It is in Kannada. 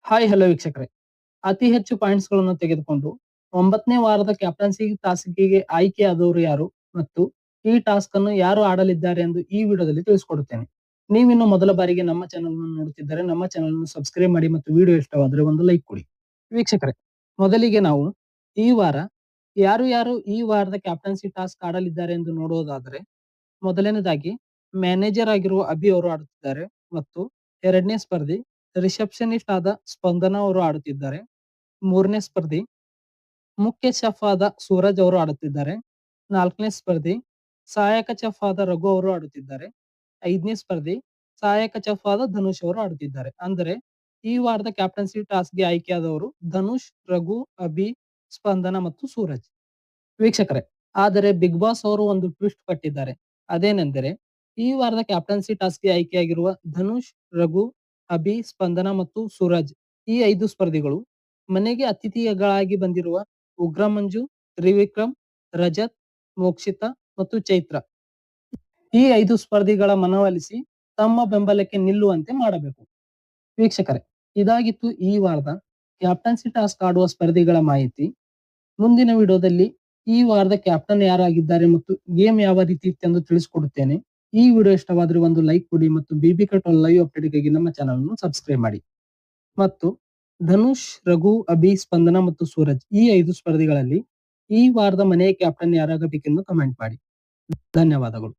ಹಾಯ್ ಹಲೋ ವೀಕ್ಷಕರೇ, ಅತಿ ಹೆಚ್ಚು ಪಾಯಿಂಟ್ಸ್ ಗಳನ್ನು ತೆಗೆದುಕೊಂಡು 9ನೇ ವಾರದ ಕ್ಯಾಪ್ಟನ್ಸಿ ಟಾಸ್ಕ್‌ಗೆ ಆಯ್ಕೆಯಾದವರು ಯಾರು ಮತ್ತು ಈ ಟಾಸ್ಕ್ ಅನ್ನು ಯಾರು ಆಡಲಿದ್ದಾರೆ ಎಂದು ಈ ವಿಡಿಯೋದಲ್ಲಿ ತಿಳಿಸಿಕೊಡುತ್ತೇನೆ. ನೀವಿನ್ನು ಮೊದಲ ಬಾರಿಗೆ ನಮ್ಮ ಚಾನೆಲ್ ಅನ್ನು ನೋಡುತ್ತಿದ್ದರೆ ನಮ್ಮ ಚಾನೆಲ್ ಅನ್ನು ಸಬ್ಸ್ಕ್ರೈಬ್ ಮಾಡಿ ಮತ್ತು ವಿಡಿಯೋ ಇಷ್ಟವಾದರೆ ಒಂದು ಲೈಕ್ ಕೊಡಿ. ವೀಕ್ಷಕರೇ, ಮೊದಲಿಗೆ ನಾವು ಈ ವಾರ ಯಾರು ಈ ವಾರದ ಕ್ಯಾಪ್ಟನ್ಸಿ ಟಾಸ್ಕ್ ಆಡಲಿದ್ದಾರೆ ಎಂದು ನೋಡುವುದಾದರೆ, ಮೊದಲನೇದಾಗಿ ಮ್ಯಾನೇಜರ್ ಆಗಿರುವ ಅಭಿ ಅವರು ಆಡುತ್ತಿದ್ದಾರೆ ಮತ್ತು ಎರಡನೇ ಸ್ಪರ್ಧಿ ರಿಸೆಪ್ಷನಿಸ್ಟ್ ಆದ ಸ್ಪಂದನಾ ಅವರು ಆಡುತ್ತಿದ್ದಾರೆ. ಮೂರನೇ ಸ್ಪರ್ಧಿ ಮುಖ್ಯ ಚೆಫ್ ಆದ ಸೂರಜ್ ಅವರು ಆಡುತ್ತಿದ್ದಾರೆ. ನಾಲ್ಕನೇ ಸ್ಪರ್ಧಿ ಸಹಾಯಕ ಚೆಫ್ ಆದ ರಘು ಅವರು ಆಡುತ್ತಿದ್ದಾರೆ. ಐದನೇ ಸ್ಪರ್ಧಿ ಸಹಾಯಕ ಚೆಫ್ ಆದ ಧನುಷ್ ಅವರು ಆಡುತ್ತಿದ್ದಾರೆ. ಅಂದರೆ ಈ ವಾರದ ಕ್ಯಾಪ್ಟನ್ಸಿ ಟಾಸ್ಕ್‌ಗೆ ಆಯ್ಕೆಯಾದವರು ಧನುಷ್, ರಘು, ಅಭಿ, ಸ್ಪಂದನ ಮತ್ತು ಸೂರಜ್. ವೀಕ್ಷಕರೇ, ಆದರೆ ಬಿಗ್ ಬಾಸ್ ಅವರು ಒಂದು ಟ್ವಿಸ್ಟ್ ಕೊಟ್ಟಿದ್ದಾರೆ. ಅದೇನೆಂದರೆ ಈ ವಾರದ ಕ್ಯಾಪ್ಟನ್ಸಿ ಟಾಸ್ಕ್‌ಗೆ ಆಯ್ಕೆಯಾಗಿರುವ ಧನುಷ್, ರಘು, ಅಭಿ, ಸ್ಪಂದನ ಮತ್ತು ಸೂರಜ್ ಈ 5 ಸ್ಪರ್ಧಿಗಳು ಮನೆಗೆ ಅತಿಥಿಗಳಾಗಿ ಬಂದಿರುವ ಉಗ್ರ ಮಂಜು, ತ್ರಿವಿಕ್ರಮ್, ರಜತ್, ಮೋಕ್ಷಿತಾ ಮತ್ತು ಚೈತ್ರ ಈ 5 ಸ್ಪರ್ಧಿಗಳ ಮನವೊಲಿಸಿ ತಮ್ಮ ಬೆಂಬಲಕ್ಕೆ ನಿಲ್ಲುವಂತೆ ಮಾಡಬೇಕು. ವೀಕ್ಷಕರೇ, ಇದಾಗಿತ್ತು ಈ ವಾರದ ಕ್ಯಾಪ್ಟನ್ಸಿ ಟಾಸ್ಕ್ ಆಡುವ ಸ್ಪರ್ಧಿಗಳ ಮಾಹಿತಿ. ಮುಂದಿನ ವಿಡಿಯೋದಲ್ಲಿ ಈ ವಾರದ ಕ್ಯಾಪ್ಟನ್ ಯಾರಾಗಿದ್ದಾರೆ ಮತ್ತು ಗೇಮ್ ಯಾವ ರೀತಿ ಇತ್ತೆಂದು ತಿಳಿಸಿಕೊಡುತ್ತೇನೆ. ಈ ವಿಡಿಯೋ ಇಷ್ಟವಾದರೆ ಒಂದು ಲೈಕ್ ಕೊಡಿ ಮತ್ತು BB_Cut ಲೈವ್ ಅಪ್ಡೇಟ್‌ಗಾಗಿ ನಮ್ಮ ಚಾನೆಲ್ ಅನ್ನು ಸಬ್ಸ್ಕ್ರೈಬ್ ಮಾಡಿ. ಮತ್ತು ಧನುಷ್, ರಘು, ಅಭಿ, ಸ್ಪಂದನ ಮತ್ತು ಸೂರಜ್ ಈ 5 ಸ್ಪರ್ಧಿಗಳಲ್ಲಿ ಈ ವಾರದ ಮನೆಯ ಕ್ಯಾಪ್ಟನ್ ಯಾರಾಗಬೇಕೆಂದು ಕಮೆಂಟ್ ಮಾಡಿ. ಧನ್ಯವಾದಗಳು.